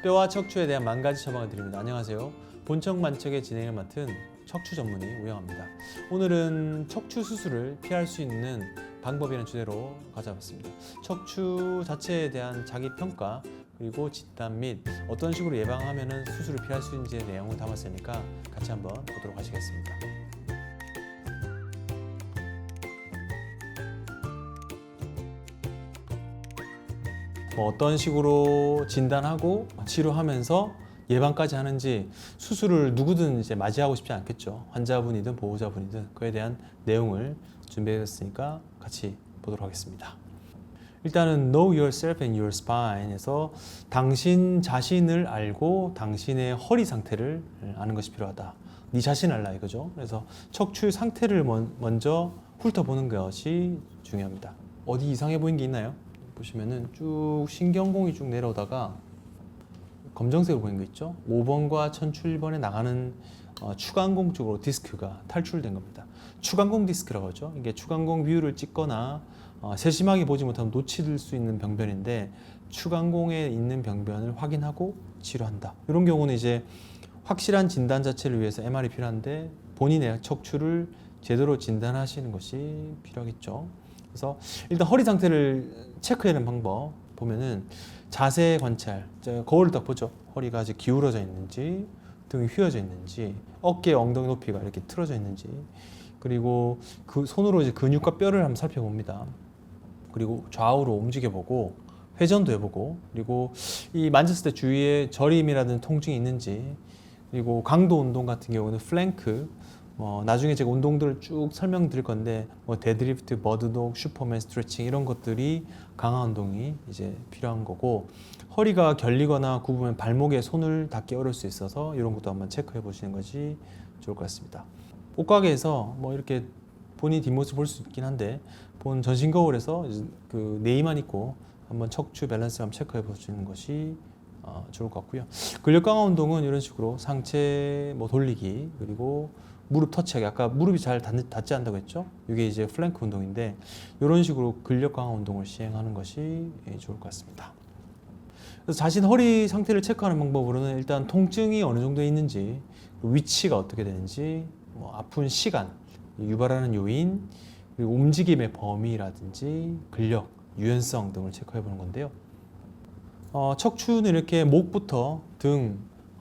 뼈와 척추에 대한 10,000가지 처방을 드립니다. 안녕하세요. 본척만척의 진행을 맡은 척추 전문의 우영합니다. 오늘은 척추 수술을 피할 수 있는 방법이라는 주제로 가져왔습니다. 척추 자체에 대한 자기 평가 그리고 진단 및 어떤 식으로 예방하면 수술을 피할 수 있는지의 내용을 담았으니까 같이 한번 보도록 하시겠습니다. 어떤 식으로 진단하고 치료하면서 예방까지 하는지 수술을 누구든 이제 맞이하고 싶지 않겠죠. 환자분이든 보호자분이든 그에 대한 내용을 준비했으니까 같이 보도록 하겠습니다. 일단은 Know Yourself and Your Spine에서 당신 자신을 알고 당신의 허리 상태를 아는 것이 필요하다. 네 자신 알라 이거죠. 그래서 척추 상태를 먼저 훑어보는 것이 중요합니다. 어디 이상해 보이는 게 있나요? 보시면은 쭉 신경공이 쭉 내려오다가 검정색으로 보이는 거 있죠? 5번과 1007번에 나가는 추간공 쪽으로 디스크가 탈출된 겁니다. 추간공 디스크라고 하죠. 이게 추간공 뷰를 찍거나 세심하게 보지 못하면 놓칠 수 있는 병변인데 추간공에 있는 병변을 확인하고 치료한다. 이런 경우는 이제 확실한 진단 자체를 위해서 MR이 필요한데 본인의 척추를 제대로 진단하시는 것이 필요하겠죠. 그래서 일단 허리 상태를 체크하는 방법 보면은 자세 관찰, 거울을 딱 보죠. 허리가 아직 기울어져 있는지, 등이 휘어져 있는지, 어깨, 엉덩이 높이가 이렇게 틀어져 있는지, 그리고 그 손으로 이제 근육과 뼈를 한번 살펴봅니다. 그리고 좌우로 움직여보고 회전도 해보고, 그리고 이 만졌을 때 주위에 저림이라든지 통증이 있는지, 그리고 강도 운동 같은 경우는 플랭크, 나중에 제가 운동들을 쭉 설명드릴 건데 데드리프트, 버드독, 슈퍼맨 스트레칭 이런 것들이 강화 운동이 이제 필요한 거고, 허리가 결리거나 굽으면 발목에 손을 닿기 어려울 수 있어서 이런 것도 한번 체크해 보시는 것이 좋을 것 같습니다. 옷가게에서 이렇게 본인 뒷모습 볼 수 있긴 한데 본 전신 거울에서 그 네이만 입고 한번 척추 밸런스 한번 체크해 보시는 것이 좋을 것 같고요. 근력 강화 운동은 이런 식으로 상체 돌리기 그리고 무릎 터치하기, 아까 무릎이 잘 닿지 않는다고 했죠? 이게 이제 플랭크 운동인데 이런 식으로 근력 강화 운동을 시행하는 것이 좋을 것 같습니다. 그래서 자신 허리 상태를 체크하는 방법으로는 일단 통증이 어느 정도 있는지, 위치가 어떻게 되는지, 아픈 시간, 유발하는 요인, 그리고 움직임의 범위라든지 근력, 유연성 등을 체크해 보는 건데요. 척추는 이렇게 목부터 등,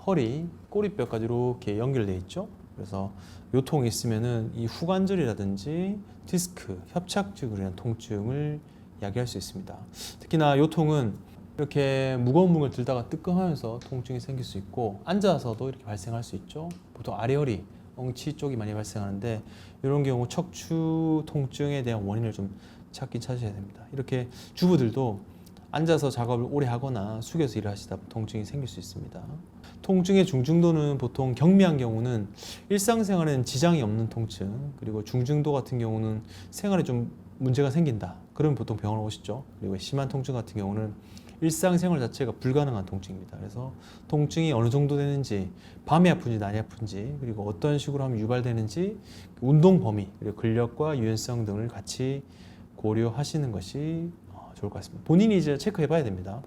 허리, 꼬리뼈까지 이렇게 연결되어 있죠. 그래서 요통이 있으면은 이 후관절이라든지 디스크, 협착증으로 인한 통증을 야기할 수 있습니다. 특히나 요통은 이렇게 무거운 물을 들다가 뜨끔하면서 통증이 생길 수 있고 앉아서도 이렇게 발생할 수 있죠. 보통 아래허리, 엉치 쪽이 많이 발생하는데 이런 경우 척추 통증에 대한 원인을 좀 찾으셔야 됩니다. 이렇게 주부들도 앉아서 작업을 오래 하거나 숙여서 일을 하시다 보면 통증이 생길 수 있습니다. 통증의 중증도는 보통 경미한 경우는 일상생활에는 지장이 없는 통증, 그리고 중증도 같은 경우는 생활에 좀 문제가 생긴다. 그러면 보통 병원을 오시죠. 그리고 심한 통증 같은 경우는 일상생활 자체가 불가능한 통증입니다. 그래서 통증이 어느 정도 되는지, 밤에 아픈지 낮에 아픈지, 그리고 어떤 식으로 하면 유발되는지, 운동 범위, 그리고 근력과 유연성 등을 같이 고려하시는 것이 좋을 것 같습니다. 본인이 이제 체크해 봐야 됩니다.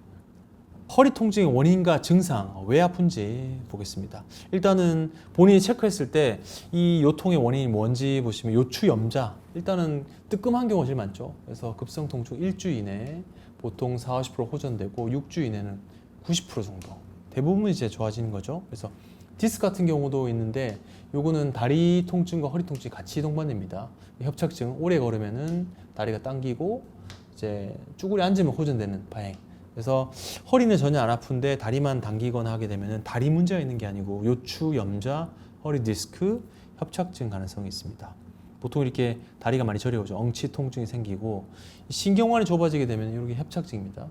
허리 통증의 원인과 증상, 왜 아픈지 보겠습니다. 일단은 본인이 체크했을 때 이 요통의 원인이 뭔지 보시면 요추 염자, 일단은 뜨끔한 경우가 제일 많죠. 그래서 급성 통증 1주 이내 보통 40-50% 호전되고 6주 이내는 90% 정도 대부분 이제 좋아지는 거죠. 그래서 디스크 같은 경우도 있는데 요거는 다리 통증과 허리 통증이 같이 동반됩니다. 협착증 오래 걸으면은 다리가 당기고 이제 쭈그려 앉으면 호전되는 바행. 그래서 허리는 전혀 안 아픈데 다리만 당기거나 하게 되면 다리 문제가 있는 게 아니고 요추, 염자, 허리 디스크, 협착증 가능성이 있습니다. 보통 이렇게 다리가 많이 저려오죠. 엉치 통증이 생기고 신경관이 좁아지게 되면 이렇게 협착증입니다.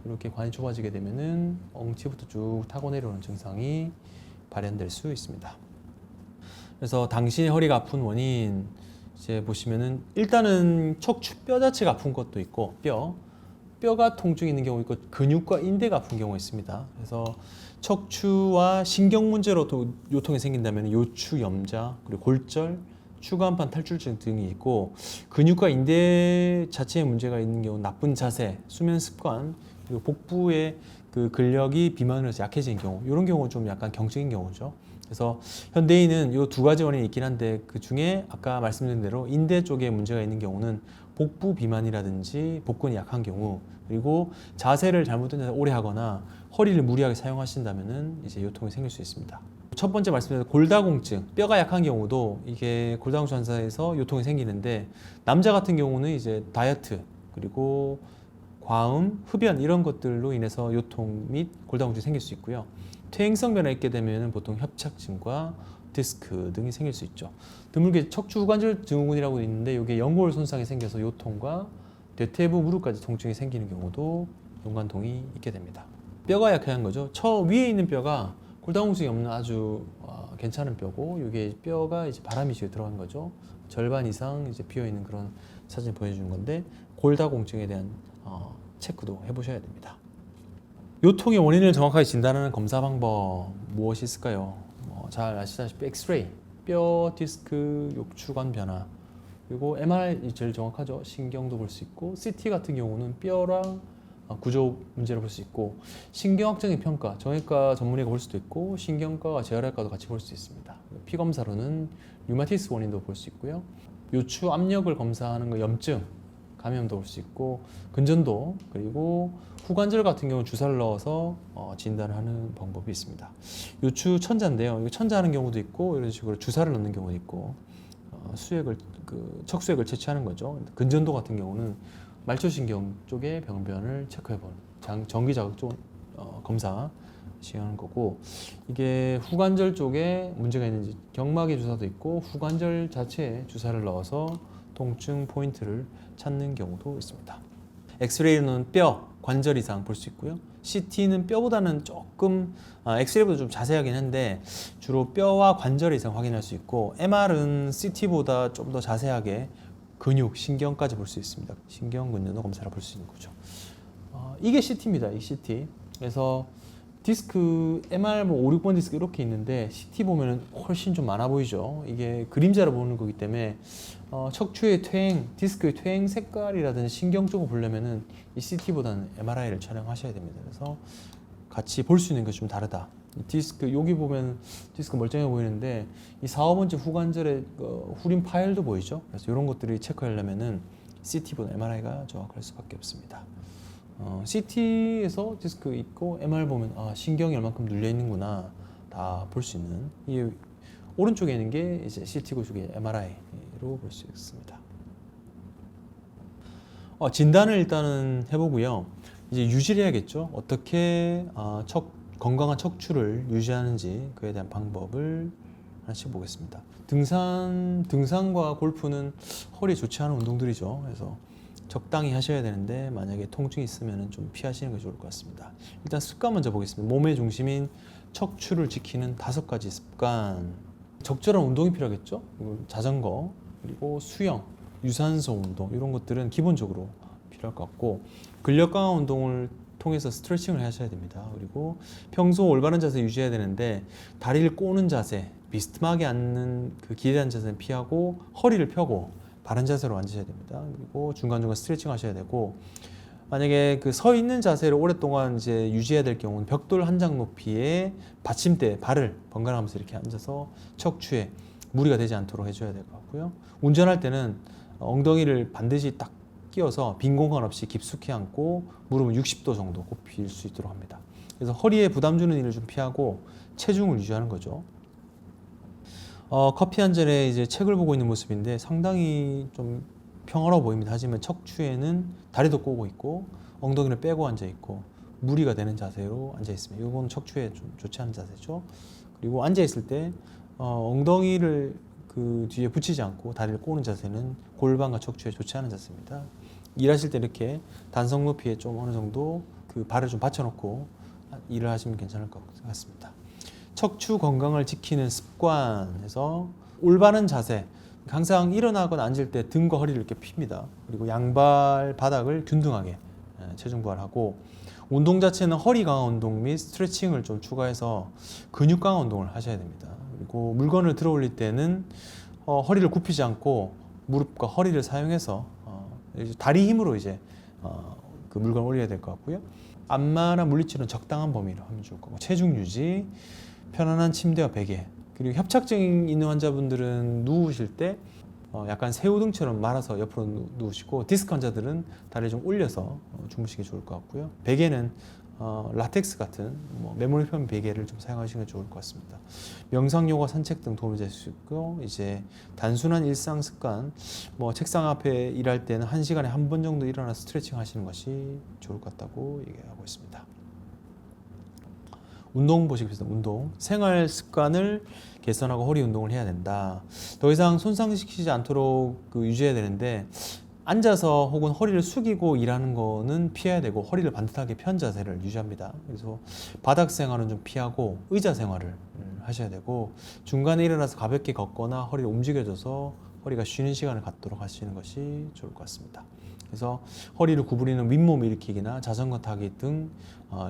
이렇게 관이 좁아지게 되면은 엉치부터 쭉 타고 내려오는 증상이 발현될 수 있습니다. 그래서 당신의 허리가 아픈 원인 이제 보시면은 일단은 척추 뼈 자체가 아픈 것도 있고 뼈가 통증이 있는 경우 있고 근육과 인대가 아픈 경우가 있습니다. 그래서 척추와 신경 문제로 요통이 생긴다면 요추, 염자, 그리고 골절, 추간판 탈출증 등이 있고 근육과 인대 자체에 문제가 있는 경우 나쁜 자세, 수면 습관, 그리고 복부에 그 근력이 비만으로 해서 약해진 경우, 이런 경우 좀 약간 경증인 경우죠. 그래서 현대인은 이 두 가지 원인이 있긴 한데 그 중에 아까 말씀드린 대로 인대 쪽에 문제가 있는 경우는 복부 비만이라든지 복근이 약한 경우, 그리고 자세를 잘못된 자세 오래 하거나 허리를 무리하게 사용하신다면은 이제 요통이 생길 수 있습니다. 첫 번째 말씀드린 골다공증, 뼈가 약한 경우도 이게 골다공증 환자에서 요통이 생기는데, 남자 같은 경우는 이제 다이어트 그리고 과음, 흡연 이런 것들로 인해서 요통 및 골다공증이 생길 수 있고요. 퇴행성 변화가 있게 되면 보통 협착증과 디스크 등이 생길 수 있죠. 드물게 척추관절 증후군이라고 있는데 이게 연골 손상이 생겨서 요통과 대퇴부 무릎까지 통증이 생기는 경우도 연관통이 있게 됩니다. 뼈가 약한 거죠. 저 위에 있는 뼈가 골다공증이 없는 아주 괜찮은 뼈고, 이게 뼈가 이제 바람이 지어 들어간 거죠. 절반 이상 이제 비어 있는 그런 사진을 보여주는 건데, 골다공증에 대한 체크도 해보셔야 됩니다. 요통의 원인을 정확하게 진단하는 검사 방법 무엇이 있을까요? 잘 아시다시피 엑스레이, 뼈, 디스크, 욕추관 변화, 그리고 MRI 제일 정확하죠. 신경도 볼 수 있고, CT 같은 경우는 뼈랑 구조 문제를 볼 수 있고, 신경학적인 평가, 정형외과 전문의가 볼 수도 있고, 신경과와 재활학과도 같이 볼 수 있습니다. 피 검사로는 류마티스 원인도 볼 수 있고요. 요추 압력을 검사하는 거, 염증, 감염도 볼 수 있고, 근전도, 그리고 후관절 같은 경우는 주사를 넣어서 진단을 하는 방법이 있습니다. 요추 천자인데요. 이거 천자하는 경우도 있고, 이런 식으로 주사를 넣는 경우도 있고, 수액을 척수액을 채취하는 거죠. 근전도 같은 경우는 말초신경 쪽의 병변을 체크해보는 전기 자극 검사 시행하는 거고, 이게 후관절 쪽에 문제가 있는지 경막의 주사도 있고, 후관절 자체에 주사를 넣어서 통증 포인트를 찾는 경우도 있습니다. 엑스레이는 뼈, 관절 이상 볼 수 있고요. CT는 뼈보다는 조금 엑스레이보다 좀 자세하긴 한데 주로 뼈와 관절 이상 확인할 수 있고, MR은 CT보다 좀 더 자세하게 근육, 신경까지 볼 수 있습니다. 신경 근육도 검사를 볼 수 있는 거죠. 이게 CT입니다. 이 CT. 그래서 디스크, MR 5, 6번 디스크 이렇게 있는데 CT 보면은 훨씬 좀 많아 보이죠. 이게 그림자로 보는 거기 때문에 척추의 퇴행, 디스크의 퇴행 색깔이라든지 신경 쪽을 보려면은 이 CT보다는 MRI를 촬영하셔야 됩니다. 그래서 같이 볼 수 있는 것이 좀 다르다. 디스크, 여기 보면 디스크 멀쩡해 보이는데 이 4, 5번째 후관절의 후림 파열도 보이죠. 그래서 이런 것들이 체크하려면은 CT보다 MRI가 정확할 수밖에 없습니다. CT에서 디스크 있고 MR 보면 신경이 얼만큼 눌려 있는구나 다 볼 수 있는, 이 오른쪽에 있는 게 이제 CT 쪽의 MRI로 볼 수 있습니다. 진단을 일단은 해보고요. 이제 유지를 해야겠죠. 어떻게 건강한 척추를 유지하는지 그에 대한 방법을 하나씩 보겠습니다. 등산과 골프는 허리에 좋지 않은 운동들이죠. 그래서 적당히 하셔야 되는데 만약에 통증이 있으면 좀 피하시는 것이 좋을 것 같습니다. 일단 습관 먼저 보겠습니다. 몸의 중심인 척추를 지키는 5가지 습관. 적절한 운동이 필요하겠죠. 자전거, 그리고 수영, 유산소 운동, 이런 것들은 기본적으로 필요할 것 같고, 근력 강화 운동을 통해서 스트레칭을 하셔야 됩니다. 그리고 평소 올바른 자세 유지해야 되는데 다리를 꼬는 자세, 비스듬하게 앉는 그 기대한 자세는 피하고 허리를 펴고 바른 자세로 앉으셔야 됩니다. 그리고 중간중간 스트레칭 하셔야 되고, 만약에 그 서 있는 자세를 오랫동안 이제 유지해야 될 경우는 벽돌 한 장 높이의 받침대, 발을 번갈아 가면서 이렇게 앉아서 척추에 무리가 되지 않도록 해줘야 될 것 같고요. 운전할 때는 엉덩이를 반드시 딱 끼워서 빈 공간 없이 깊숙이 앉고 무릎은 60도 정도 굽힐 수 있도록 합니다. 그래서 허리에 부담 주는 일을 좀 피하고 체중을 유지하는 거죠. 커피 한 잔에 이제 책을 보고 있는 모습인데 상당히 좀 평화로워 보입니다. 하지만 척추에는 다리도 꼬고 있고 엉덩이를 빼고 앉아 있고 무리가 되는 자세로 앉아 있습니다. 이건 척추에 좀 좋지 않은 자세죠. 그리고 앉아 있을 때 엉덩이를 그 뒤에 붙이지 않고 다리를 꼬는 자세는 골반과 척추에 좋지 않은 자세입니다. 일하실 때 이렇게 단성 높이에 좀 어느 정도 그 발을 좀 받쳐놓고 일을 하시면 괜찮을 것 같습니다. 척추 건강을 지키는 습관에서 올바른 자세, 항상 일어나거나 앉을 때 등과 허리를 이렇게 핍니다. 그리고 양발 바닥을 균등하게 체중 부하하고, 운동 자체는 허리 강화 운동 및 스트레칭을 좀 추가해서 근육 강화 운동을 하셔야 됩니다. 그리고 물건을 들어 올릴 때는 허리를 굽히지 않고 무릎과 허리를 사용해서 다리 힘으로 이제 그 물건을 올려야 될 것 같고요. 안마나 물리치료는 적당한 범위로 하면 좋을 거고, 체중 유지, 편안한 침대와 베개, 그리고 협착증 있는 환자분들은 누우실 때 약간 새우등처럼 말아서 옆으로 누우시고, 디스크 환자들은 다리를 좀 올려서 주무시기 좋을 것 같고요. 베개는 라텍스 같은 메모리폼 베개를 좀 사용하시는 게 좋을 것 같습니다. 명상, 요가, 산책 등 도움이 될 수 있고, 이제 단순한 일상 습관, 책상 앞에 일할 때는 1시간에 한 번 정도 일어나서 스트레칭 하시는 것이 좋을 것 같다고 얘기하고 있습니다. 운동 보시겠습니다. 운동. 생활 습관을 개선하고 허리 운동을 해야 된다. 더 이상 손상시키지 않도록 유지해야 되는데, 앉아서 혹은 허리를 숙이고 일하는 거는 피해야 되고, 허리를 반듯하게 편 자세를 유지합니다. 그래서 바닥 생활은 좀 피하고 의자 생활을 하셔야 되고, 중간에 일어나서 가볍게 걷거나 허리를 움직여줘서 허리가 쉬는 시간을 갖도록 하시는 것이 좋을 것 같습니다. 그래서 허리를 구부리는 윗몸 일으키기나 자전거 타기 등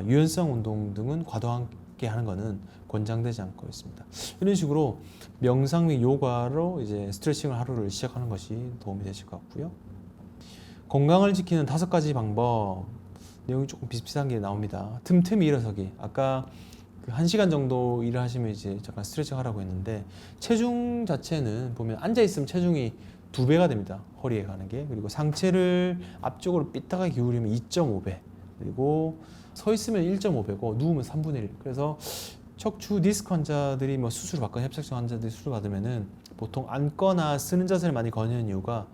유연성 운동 등은 과도하게 하는 것은 권장되지 않고 있습니다. 이런 식으로 명상 및 요가로 이제 스트레칭을 하루를 시작하는 것이 도움이 되실 것 같고요. 건강을 지키는 5가지 방법, 내용이 조금 비슷비슷한 게 나옵니다. 틈틈이 일어서기. 아까 1시간 정도 일을 하시면 이제 잠깐 스트레칭 하라고 했는데, 체중 자체는 보면 앉아 있으면 체중이 2배가 됩니다. 허리에 가는 게. 그리고 상체를 앞쪽으로 삐딱하게 기울이면 2.5배, 그리고 서 있으면 1.5배고 누우면 3분의 1. 그래서 척추 디스크 환자들이 수술을 받거나 협착증 환자들이 수술을 받으면은 보통 앉거나 쓰는 자세를 많이 권유하는 이유가,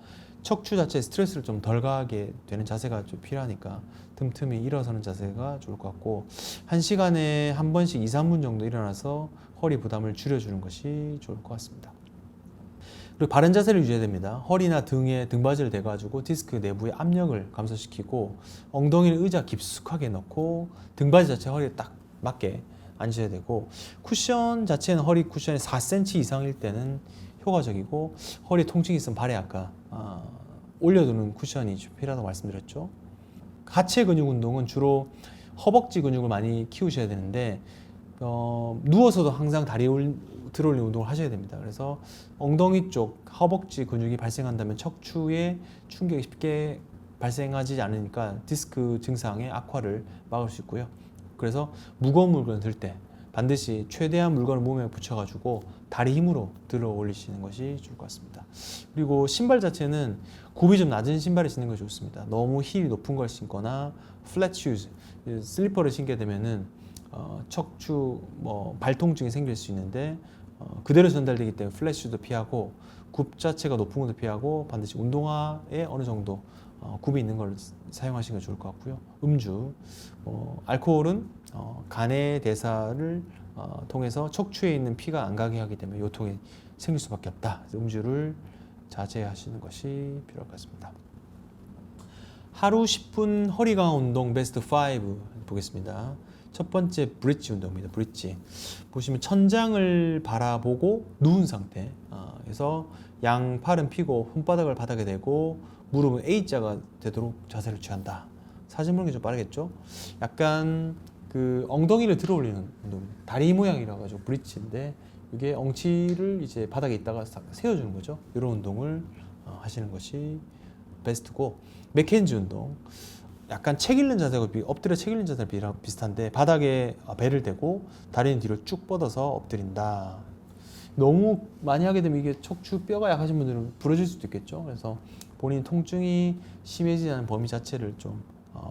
척추 자체에 스트레스를 좀 덜 가하게 되는 자세가 좀 필요하니까 틈틈이 일어서는 자세가 좋을 것 같고, 1시간에 한 번씩 2, 3분 정도 일어나서 허리 부담을 줄여주는 것이 좋을 것 같습니다. 그리고 바른 자세를 유지해야 됩니다. 허리나 등에 등받이를 대가지고 디스크 내부의 압력을 감소시키고, 엉덩이를 의자 깊숙하게 넣고 등받이 자체 허리에 딱 맞게 앉으셔야 되고, 쿠션 자체는 허리 쿠션이 4cm 이상일 때는 효과적이고, 허리 통증이 있으면 발에 아까 올려두는 쿠션이 좀 필요하다고 말씀드렸죠. 하체 근육 운동은 주로 허벅지 근육을 많이 키우셔야 되는데, 누워서도 항상 다리 들어올리는 운동을 하셔야 됩니다. 그래서 엉덩이 쪽 허벅지 근육이 발생한다면 척추에 충격이 쉽게 발생하지 않으니까 디스크 증상의 악화를 막을 수 있고요. 그래서 무거운 물건을 들 때 반드시 최대한 물건을 몸에 붙여가지고 다리 힘으로 들어 올리시는 것이 좋을 것 같습니다. 그리고 신발 자체는 굽이 좀 낮은 신발을 신는 것이 좋습니다. 너무 힐이 높은 걸 신거나 플랫 슈즈, 슬리퍼를 신게 되면은 척추 발통증이 생길 수 있는데, 그대로 전달되기 때문에 플랫 슈도 피하고, 굽 자체가 높은 것도 피하고, 반드시 운동화에 어느 정도 굽이 있는 걸 사용하시는 게 좋을 것 같고요. 음주, 알코올은 간의 대사를 통해서 척추에 있는 피가 안 가게 하기 때문에 요통이 생길 수밖에 없다. 음주를 자제하시는 것이 필요할 것 같습니다. 하루 10분 허리 강화 운동 베스트 5 보겠습니다. 첫 번째 브릿지 운동입니다. 브릿지 보시면 천장을 바라보고 누운 상태, 그래서 양 팔은 펴고 손바닥을 바닥에 대고 무릎은 A자가 되도록 자세를 취한다. 사진 보는 게 좀 빠르겠죠? 약간 엉덩이를 들어 올리는 운동, 다리 모양이라 가지고 브릿지인데, 이게 엉치를 이제 바닥에 있다가 세워주는 거죠. 이런 운동을 하시는 것이 베스트고, 맥켄지 운동, 약간 책 읽는 자세가 엎드려 책 읽는 자세랑 비슷한데, 바닥에 배를 대고 다리는 뒤로 쭉 뻗어서 엎드린다. 너무 많이 하게 되면 이게 척추 뼈가 약하신 분들은 부러질 수도 있겠죠. 그래서 본인 통증이 심해지지 않은 범위 자체를 좀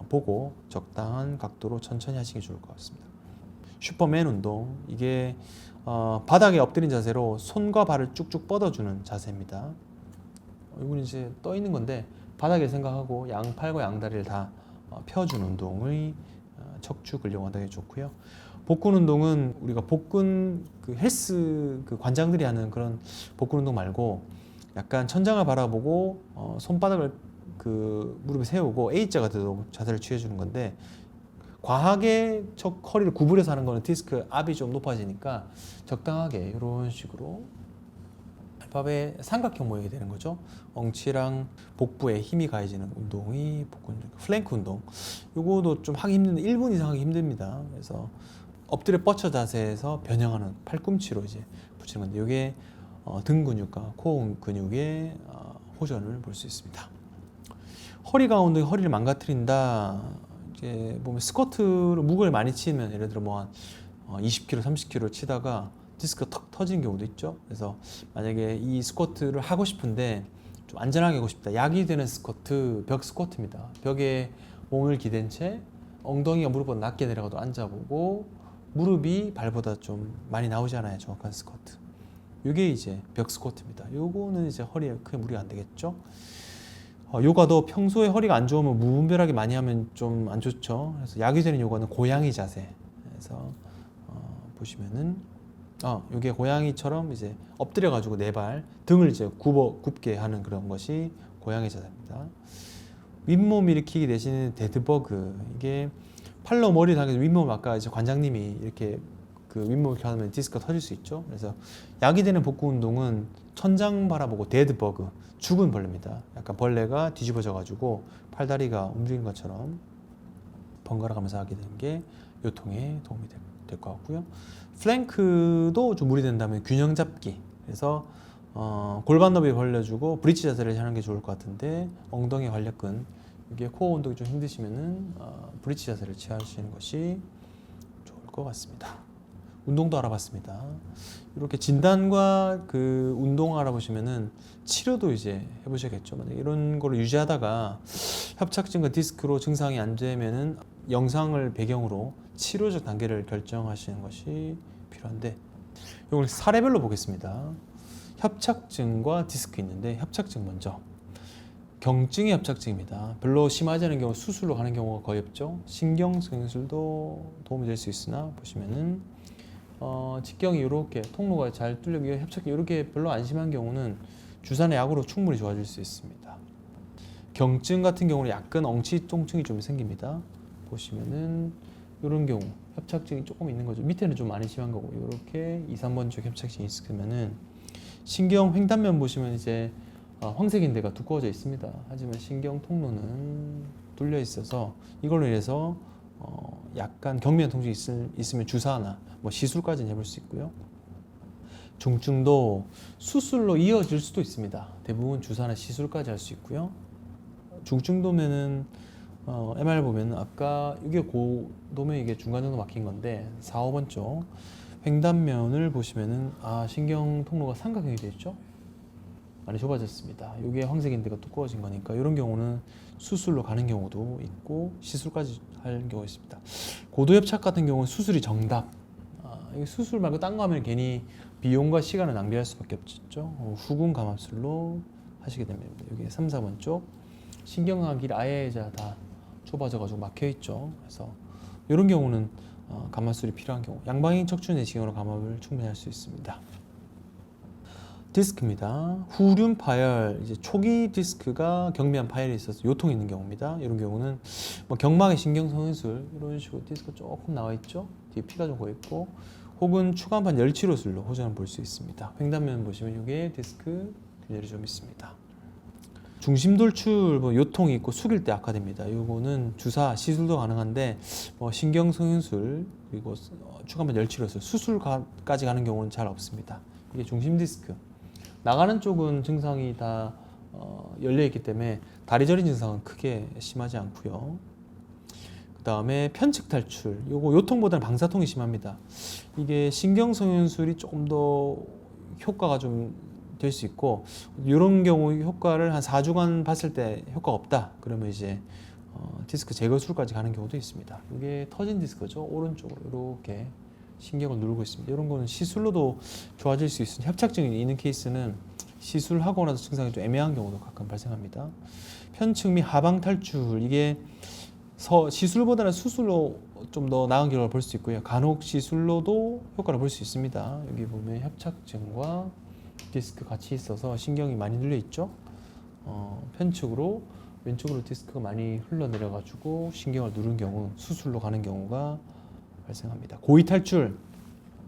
보고 적당한 각도로 천천히 하시는 게 좋을 것 같습니다. 슈퍼맨 운동, 이게 바닥에 엎드린 자세로 손과 발을 쭉쭉 뻗어주는 자세입니다. 이건 이제 떠 있는 건데 바닥에 생각하고 양팔과 양다리를 다 펴준 운동의 척추 근력 완화에 좋고요. 복근 운동은 우리가 복근 헬스 관장들이 하는 그런 복근 운동 말고, 약간 천장을 바라보고 손바닥을 무릎에 세우고 A자가 되도록 자세를 취해주는 건데, 과하게 허리를 구부려서 하는 거는 디스크 압이 좀 높아지니까 적당하게 이런 식으로 알파벳 삼각형 모양이 되는 거죠. 엉치랑 복부에 힘이 가해지는 운동이 복근, 플랭크 운동. 요거도 좀 하기 힘든데 1분 이상 하기 힘듭니다. 그래서 엎드려 뻗쳐 자세에서 변형하는 팔꿈치로 이제 붙이는 건데, 이게 등 근육과 코어 근육의 호전을 볼 수 있습니다. 허리 강화 운동이 허리를 망가뜨린다. 이제 보면 스쿼트로 무게를 많이 치면 예를 들어 뭐 한 20kg, 30kg 치다가 디스크가 턱 터지는 경우도 있죠. 그래서 만약에 이 스쿼트를 하고 싶은데 좀 안전하게 하고 싶다. 약이 되는 스쿼트, 벽 스쿼트입니다. 벽에 몸을 기댄 채 엉덩이가 무릎보다 낮게 내려가도 앉아보고 무릎이 발보다 좀 많이 나오잖아요. 정확한 스쿼트. 이게 이제 벽 스쿼트입니다. 요거는 이제 허리에 크게 무리가 안 되겠죠. 요가도 평소에 허리가 안 좋으면 무분별하게 많이 하면 좀 안 좋죠. 그래서 약이 되는 요가는 고양이 자세. 그래서 보시면은 요게 고양이처럼 이제 엎드려 가지고 네 발 등을 이제 굽게 하는 그런 것이 고양이 자세입니다. 윗몸 일으키기 대신 데드버그, 이게 팔로 머리 당겨서 윗몸, 아까 이제 관장님이 이렇게 그 윗몸을 이렇게 하면 디스크가 터질 수 있죠. 그래서 약이 되는 복구 운동은 천장 바라보고 데드버그, 죽은 벌레입니다. 약간 벌레가 뒤집어져 가지고 팔다리가 움직이는 것처럼 번갈아 가면서 하게 되는 게 요통에 도움이 될 것 같고요. 플랭크도 좀 무리된다면 균형 잡기, 그래서 골반 너비 벌려주고 브릿지 자세를 하는 게 좋을 것 같은데 엉덩이 관략근, 이게 코어 운동이 좀 힘드시면은 브릿지 자세를 취하시는 것이 좋을 것 같습니다. 운동도 알아봤습니다. 이렇게 진단과 그 운동 알아보시면은 치료도 이제 해보셔야겠죠. 만약 이런 거를 유지하다가 협착증과 디스크로 증상이 안 되면은 영상을 배경으로 치료적 단계를 결정하시는 것이 필요한데, 이걸 사례별로 보겠습니다. 협착증과 디스크 있는데, 협착증 먼저. 경증의 협착증입니다. 별로 심하지 않은 경우 수술로 가는 경우가 거의 없죠. 신경성형술도 도움이 될 수 있으나 보시면은 직경이 이렇게 통로가 잘 뚫려 협착이 이렇게 별로 안 심한 경우는 주사나 약으로 충분히 좋아질 수 있습니다. 경증 같은 경우는 약간 엉치 통증이 좀 생깁니다. 보시면은 이런 경우 협착증이 조금 있는 거죠. 밑에는 좀 많이 심한 거고, 이렇게 2, 3번 쪽 협착증이 있으면은 신경 횡단면 보시면 이제 황색인대가 두꺼워져 있습니다. 하지만 신경 통로는 뚫려 있어서 이걸로 인해서 약간 경미한 통증이 있으면 주사나 뭐 시술까지는 해볼 수 있고요. 중증도 수술로 이어질 수도 있습니다. 대부분 주사나 시술까지 할 수 있고요. 중증도면은 MR 보면 아까 이게 고도면 이게 중간 정도 막힌 건데 4, 5번 쪽 횡단면을 보시면은 신경 통로가 삼각형이 되어 있죠. 많이 좁아졌습니다. 이게 황색인대가 두꺼워진 거니까 이런 경우는 수술로 가는 경우도 있고 시술까지 할 경우가 있습니다. 고도협착 같은 경우는 수술이 정답. 수술 말고 딴 거 하면 괜히 비용과 시간을 낭비할 수밖에 없죠. 후군 감압술로 하시게 됩니다. 여기 3, 4번 쪽 신경학이 아예 다 좁아져가지고 막혀있죠. 그래서 이런 경우는 감압술이 필요한 경우, 양방향 척추 내시경으로 감압을 충분히 할 수 있습니다. 디스크입니다. 후륜 파열, 이제 초기 디스크가 경미한 파열이 있어서 요통이 있는 경우입니다. 이런 경우는 뭐 경막의 신경성형술 이런 식으로 디스크 조금 나와 있죠. 뒤에 피가 좀 고여 있고, 혹은 추간판 열치료술로 호전을 볼 수 있습니다. 횡단면 보시면 이게 디스크 균열이 좀 있습니다. 중심돌출 요통이 있고 숙일 때 악화됩니다. 이거는 주사, 시술도 가능한데 신경성형술 그리고 추간판 열치료술, 수술까지 가는 경우는 잘 없습니다. 이게 중심 디스크. 나가는 쪽은 증상이 다 열려 있기 때문에 다리 저린 증상은 크게 심하지 않고요. 그 다음에 편측 탈출, 요거 요통보다는 방사통이 심합니다. 이게 신경성형술이 조금 더 효과가 좀 될 수 있고, 이런 경우 효과를 한 4주간 봤을 때 효과가 없다 그러면 이제 디스크 제거술까지 가는 경우도 있습니다. 이게 터진 디스크죠. 오른쪽으로 이렇게 신경을 누르고 있습니다. 이런 거는 시술로도 좋아질 수 있으니 협착증이 있는 케이스는 시술하고 나서 증상이 좀 애매한 경우도 가끔 발생합니다. 편측 및 하방 탈출, 이게 시술보다는 수술로 좀 더 나은 결과를 볼 수 있고요. 간혹 시술로도 효과를 볼 수 있습니다. 여기 보면 협착증과 디스크 같이 있어서 신경이 많이 눌려 있죠. 편측으로 왼쪽으로 디스크가 많이 흘러내려 가지고 신경을 누른 경우 수술로 가는 경우가 발생합니다. 고의 탈출,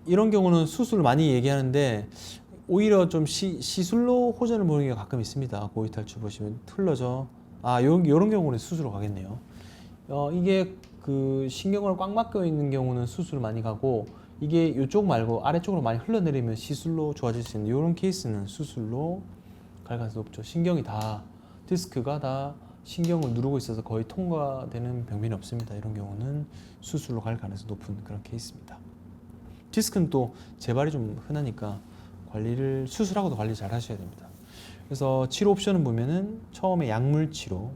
이런 경우는 수술 많이 얘기하는데 오히려 좀 시술로 호전을 보는 게 가끔 있습니다. 고의 탈출 보시면 흘러져. 요런 경우는 수술로 가겠네요. 이게 그 신경을 꽉 막혀 있는 경우는 수술을 많이 가고, 이게 이쪽 말고 아래쪽으로 많이 흘러내리면 시술로 좋아질 수 있는 이런 케이스는 수술로 갈 가능성이 높죠. 신경이 다, 디스크가 다 신경을 누르고 있어서 거의 통과되는 병변이 없습니다. 이런 경우는 수술로 갈 가능성이 높은 그런 케이스입니다. 디스크는 또 재발이 좀 흔하니까 수술하고도 관리 잘 하셔야 됩니다. 그래서 치료 옵션을 보면은 처음에 약물 치료,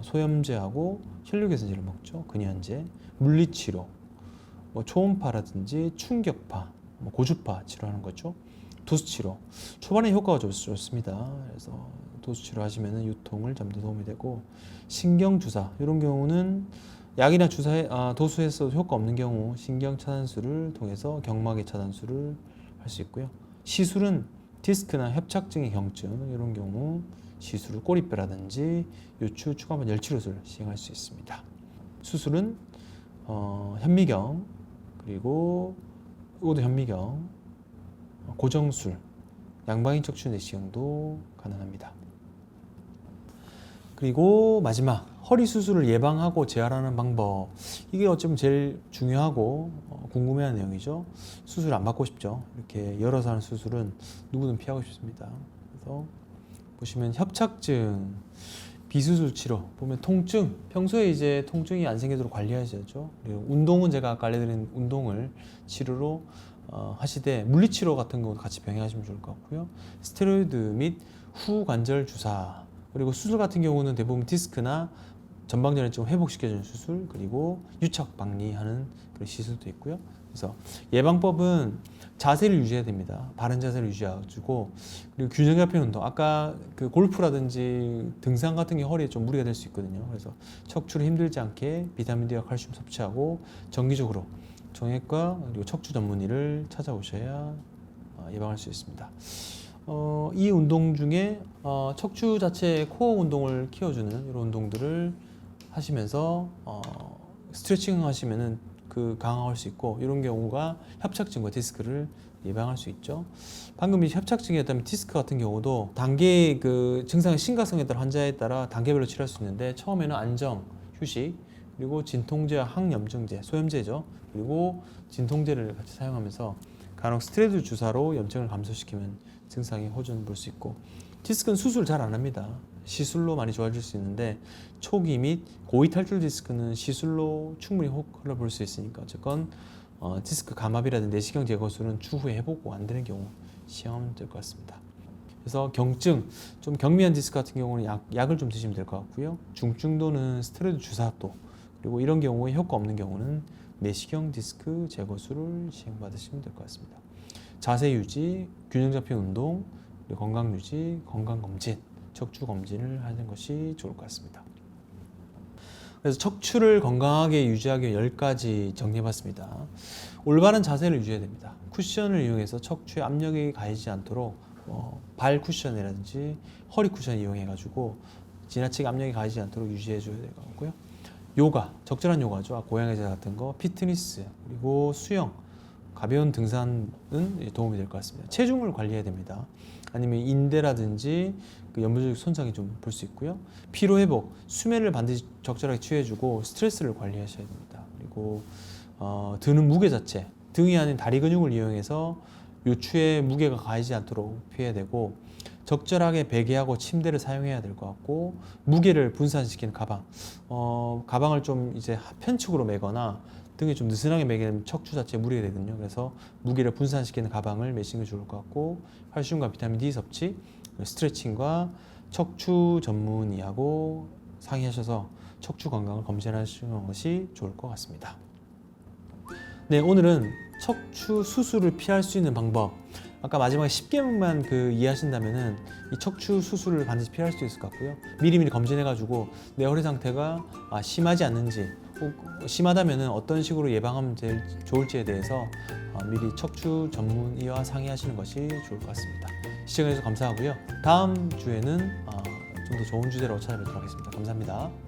소염제하고 혈류개선제를 먹죠. 근연제, 물리치료, 초음파라든지 충격파, 고주파 치료하는 거죠. 도수치료. 초반에 효과가 좋습니다. 그래서 도수치료 하시면 유통을 좀 더 도움이 되고, 신경주사 이런 경우는 약이나 도수에서 효과 없는 경우 신경차단술을 통해서 경막의 차단술을 할 수 있고요. 시술은 디스크나 협착증의 경증 이런 경우 시술을 꼬리뼈라든지 요추 추가만 열치료술을 시행할 수 있습니다. 수술은 현미경, 그리고 이것도 현미경, 고정술, 양방향 척추 내시경도 가능합니다. 그리고 마지막 허리 수술을 예방하고 재활하는 방법, 이게 어쩌면 제일 중요하고 궁금해하는 내용이죠. 수술 안 받고 싶죠. 이렇게 열어서 하는 수술은 누구든 피하고 싶습니다. 그래서 보시면 협착증, 비수술 치료 보면 통증, 평소에 이제 통증이 안 생기도록 관리하셔야죠. 그리고 운동은 제가 아까 알려드린 운동을 치료로 하시되, 물리치료 같은 경우도 같이 병행하시면 좋을 것 같고요. 스테로이드 및 후관절 주사, 그리고 수술 같은 경우는 대부분 디스크나 전방전이증을 회복시켜주는 수술, 그리고 유착 박리하는 그런 시술도 있고요. 그래서 예방법은 자세를 유지해야 됩니다. 바른 자세를 유지해가지고, 그리고 균형 잡힌 운동. 아까 그 골프라든지 등산 같은 게 허리에 좀 무리가 될 수 있거든요. 그래서 척추를 힘들지 않게 비타민 D와 칼슘 섭취하고, 정기적으로 정형외과 그리고 척추 전문의를 찾아오셔야 예방할 수 있습니다. 이 운동 중에 척추 자체의 코어 운동을 키워주는 이런 운동들을 하시면서 스트레칭 하시면은 강화할 수 있고, 이런 경우가 협착증과 디스크를 예방할 수 있죠. 방금 이 협착증이었다면 디스크 같은 경우도 단계 증상의 심각성에 따라 환자에 따라 단계별로 치료할 수 있는데, 처음에는 안정, 휴식, 그리고 진통제와 항염증제, 소염제죠. 그리고 진통제를 같이 사용하면서 간혹 스테로이드 주사로 염증을 감소시키면 증상이 호전 볼 수 있고, 디스크는 수술 잘 안 합니다. 시술로 많이 좋아질 수 있는데, 초기 및 고위 탈출 디스크는 시술로 충분히 효과를 볼 수 있으니까, 어쨌건 디스크 감압이라든지 내시경 제거술은 추후에 해보고 안 되는 경우 시행하면 될 것 같습니다. 그래서 경증, 좀 경미한 디스크 같은 경우는 약을 좀 드시면 될 것 같고요. 중증도는 스테로이드 주사도, 그리고 이런 경우에 효과 없는 경우는 내시경 디스크 제거술을 시행받으시면 될 것 같습니다. 자세 유지, 균형 잡힌 운동, 그리고 건강 유지, 건강 검진, 척추 검진을 하는 것이 좋을 것 같습니다. 그래서 척추를 건강하게 유지하기 위해 10가지 정리해봤습니다. 올바른 자세를 유지해야 됩니다. 쿠션을 이용해서 척추에 압력이 가해지지 않도록 발 쿠션이라든지 허리 쿠션 이용해가지고 지나치게 압력이 가해지지 않도록 유지해줘야 될 것 같고요. 요가, 적절한 요가죠. 고양이 자세 같은 거, 피트니스, 그리고 수영, 가벼운 등산은 도움이 될 것 같습니다. 체중을 관리해야 됩니다. 아니면 인대라든지 연부조직 손상이 좀 볼 수 있고요. 피로 회복, 수면을 반드시 적절하게 취해주고 스트레스를 관리하셔야 됩니다. 그리고 드는 무게 자체, 등이 아닌 다리 근육을 이용해서 요추에 무게가 가해지지 않도록 피해야 되고, 적절하게 베개하고 침대를 사용해야 될 것 같고, 무게를 분산시키는 가방, 가방을 좀 이제 편측으로 매거나 등이 좀 느슨하게 매기면 척추 자체에 무리가 되거든요. 그래서 무게를 분산시키는 가방을 매시는 게 좋을 것 같고, 칼슘과 비타민 D 섭취, 스트레칭과 척추 전문의하고 상의하셔서 척추 건강을 검진하시는 것이 좋을 것 같습니다. 네, 오늘은 척추 수술을 피할 수 있는 방법, 아까 마지막에 10개만 이해하신다면은 이 척추 수술을 반드시 피할 수 있을 것 같고요. 미리미리 검진해가지고 내 허리 상태가 심하지 않는지, 혹 심하다면은 어떤 식으로 예방하면 제일 좋을지에 대해서 미리 척추 전문의와 상의하시는 것이 좋을 것 같습니다. 시청해주셔서 감사하고요. 다음 주에는 좀 더 좋은 주제로 찾아뵙도록 하겠습니다. 감사합니다.